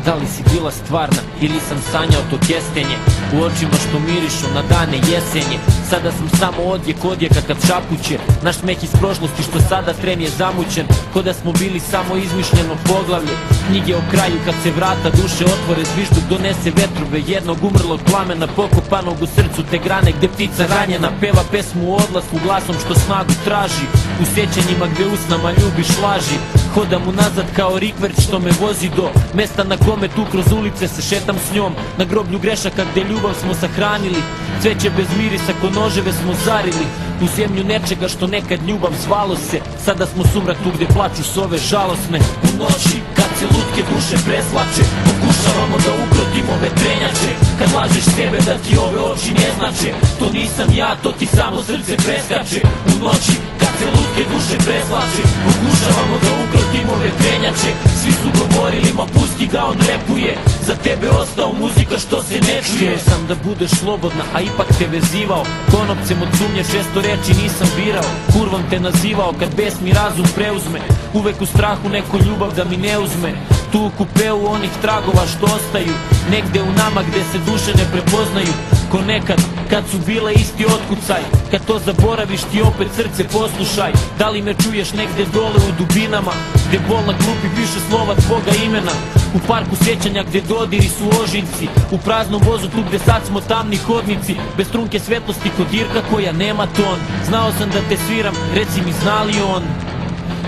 Da li si bila stvarna ili sam sanjao to kestenje u očima što mirišu na dane jesenje? Sada sam samo odjeka kad šapuće naš smeh iz prošlosti što sada tren je zamućen, ko da smo bili samo izmišljeno poglavlje knjige o kraju kad se vrata duše otvore, zvižduk donese vetrove jednog umrlog plamena pokopanog u srcu te grane gde ptica ranjena peva pesmu u odlasku glasom što snagu traži u sjećanjima gde usnama ljubiš laži. Hodam unazad kao rikverc što me vozi do mesta na kome tu kroz ulice se šetam s njom, na groblju grešaka gde ljubav smo sahranili, cveće bez mirisa ko noževe smo zarili u zemlju nečega što nekad ljubav zvalo se. Sada smo sumrak tu gde plaču sove žalosne. U noći kad se lutke duše preslače, pokušavamo da ukrotimo vetrenjače, kad lažeš sebe da ti ove oči ne znače, to nisam ja, to ti samo srce preskače. U noći kad se lutke duše preslače, pokušavamo da ukrotimo vetrenjače, svi su govorili ma pusti ga on repuje, za tebe ostao muzika što se ne čuje. Htio sam da budeš slobodna, a ipak te vezivao, konopcem od sumnje često reči nisam birao, kurvom te nazivao kad bes mi razum preuzme, uvek u strahu neko ljubav da mi ne uzme. Tu u kupeu onih tragova što ostaju negde u nama gde se duše ne prepoznaju, ko nekad kad su bile isti otkucaj, kad to zaboraviš ti opet srce poslušaj. Da li me čuješ negde dole u dubinama gde bol na klupi piše slova tvoga imena, u parku sjećanja gde dodiri su ožiljci, u praznom vozu tu gde sad smo tamni hodnici, bez trunke svetlosti kod dirka koja nema ton. Znao sam da te sviram, reci mi zna li on?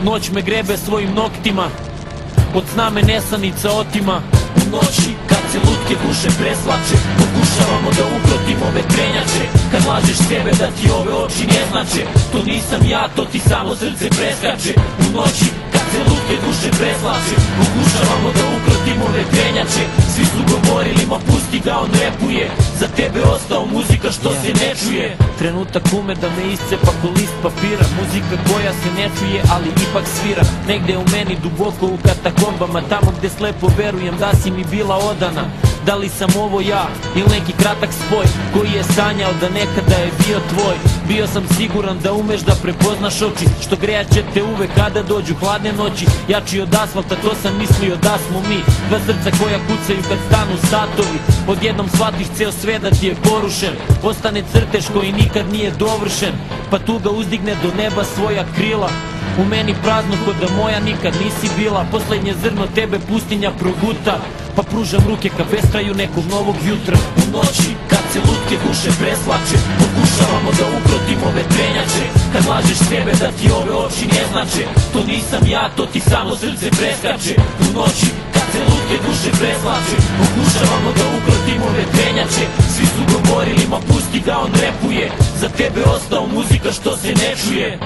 Noć me grebe svojim noktima, od sna me nesanica otima. U noći kad se lutke duše preslače, pokušavamo da ukrotimo vetrenjače, kad lažeš sebe da ti ove oči ne znače, to nisam ja, to ti samo srce preskače. U noći kad se lutke duše preslače, pokušavamo da ukrotimo vetrenjače, svi su govorili ma pusti ga on repuje, za tebe ostao muzika što se ne čuje. Trenutak ume da me iscepa ko list papira, muzika koja se ne čuje ali ipak svira, negde u meni duboko u katakombama, tamo gde slepo verujem da si mi bila odana. Da li sam ovo ja ili neki kratak spoj koji je sanjao da nekada je bio tvoj? Bio sam siguran da umeš da prepoznaš oči što grejaće te uvek kada dođu hladne noći, jači od asfalta, to sam mislio da smo mi, dva srca koja kucaju kad stanu satovi, odjednom shvatiš ceo sve da ti je porušen, ostane crtež koji nikad nije dovršen, pa tuga uzdigne do neba svoja krila. U meni prazno ko da moja nikad nisi bila, poslednje zrno tebe pustinja proguta, pa pružam ruke ka beskraju nekog novog jutra. U noći kad se lutke duše preslače, pokušavamo da ukrotimo vetrenjače, kad lažeš sebe da ti ove oči ne znače, to nisam ja, to ti samo srce preskače. U noći kad se lutke duše preslače, pokušavamo da ukrotimo vetrenjače, svi su govorili ma pusti ga on repuje, za tebe ostao muzika što se ne čuje.